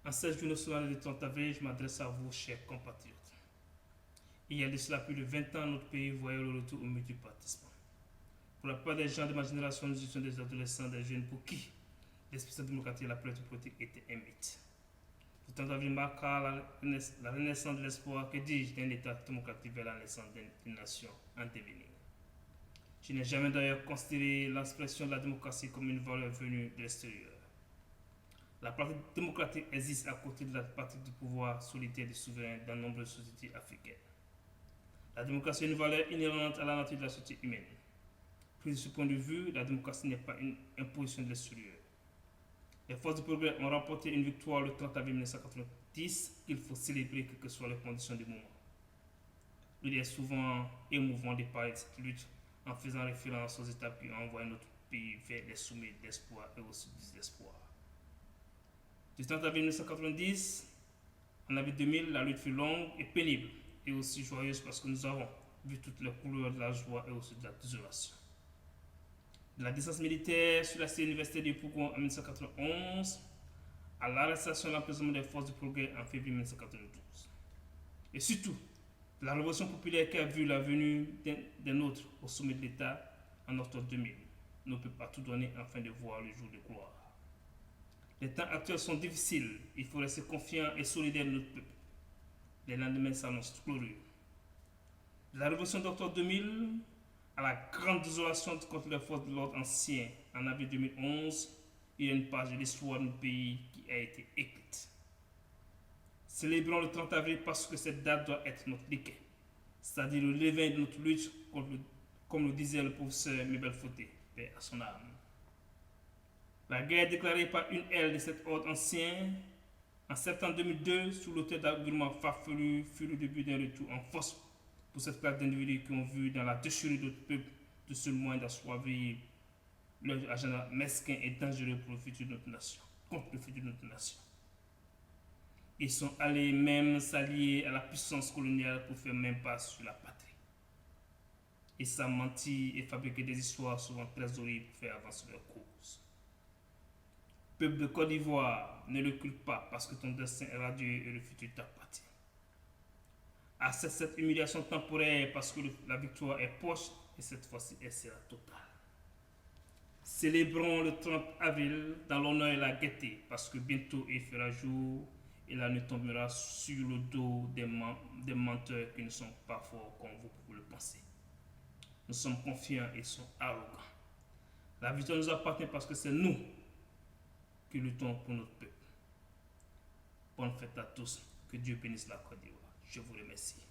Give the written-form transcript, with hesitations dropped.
En cette journée solennelle du 30 avril, je m'adresse à vous, chers compatriotes. Il y a de cela plus de 20 ans, notre pays voyait le retour au multipartisme. Pour la plupart des gens de ma génération, nous étions des adolescents, des jeunes pour qui l'expression démocratique et la politique étaient un mythe. Le 30 avril marqua la renaissance de l'espoir, que dis-je, d'un État démocratique vers la naissance d'une nation en devenir. Je n'ai jamais d'ailleurs considéré l'expression de la démocratie comme une valeur venue de l'extérieur. La pratique démocratique existe à côté de la pratique du pouvoir solitaire des souverains dans de nombreuses sociétés africaines. La démocratie est une valeur inhérente à la nature de la société humaine. Pris de ce point de vue, la démocratie n'est pas une imposition de l'extérieur. Les forces du progrès ont remporté une victoire le 30 avril 1990 qu'il faut célébrer quelles que soient les conditions du moment. Il est souvent émouvant de parler de cette lutte en faisant référence aux étapes qui ont envoyé notre pays vers les sommets d'espoir et aussi du désespoir. Du 30 avril 1990 en avril 2000, la lutte fut longue et pénible et aussi joyeuse parce que nous avons vu toutes les couleurs de la joie et aussi de la désolation. De la décence militaire sur la cité universitaire de Pougon en 1991 à l'arrestation et l'emprisonnement des forces du progrès en février 1992. Et surtout, de la révolution populaire qui a vu la venue des nôtres au sommet de l'État en octobre 2000 ne peut pas tout donner afin de voir le jour de gloire. Les temps actuels sont difficiles, il faut rester confiant et solidaire de notre peuple. Les lendemains s'annoncent glorieux. De la révolution d'octobre 2000 à la grande désolation contre les forces de l'ordre ancien en avril 2011, il y a une page de l'histoire de notre pays qui a été écrite. Célébrons le 30 avril parce que cette date doit être notre déclic, c'est-à-dire le levain de notre lutte, comme le disait le professeur Mibel Fauté, paix à son âme. La guerre déclarée par une aile de cet ordre ancien en septembre 2002 sous l'autel d'arguments farfelus fut le début d'un retour en force pour cette classe d'individus qui ont vu dans la déchirure de notre peuple de ce moyen d'assouvir leur agenda mesquin et dangereux pour le futur de notre nation, contre le futur de notre nation. Ils sont allés même s'allier à la puissance coloniale pour faire même pas sur la patrie. Ils s'ont menti et fabriqué des histoires souvent très horribles pour faire avancer leur cause. Peuple de Côte d'Ivoire, ne recule pas parce que ton destin est radieux et le futur t'appartient. Accepte cette humiliation temporaire parce que la victoire est proche et cette fois-ci elle sera totale. Célébrons le 30 avril dans l'honneur et la gaieté parce que bientôt il fera jour et la nuit tombera sur le dos des menteurs qui ne sont pas forts comme vous pouvez le penser. Nous sommes confiants et sont arrogants. La victoire nous appartient parce que c'est nous qui luttons pour notre peuple. Bonne fête à tous. Que Dieu bénisse la Côte d'Ivoire. Je vous remercie.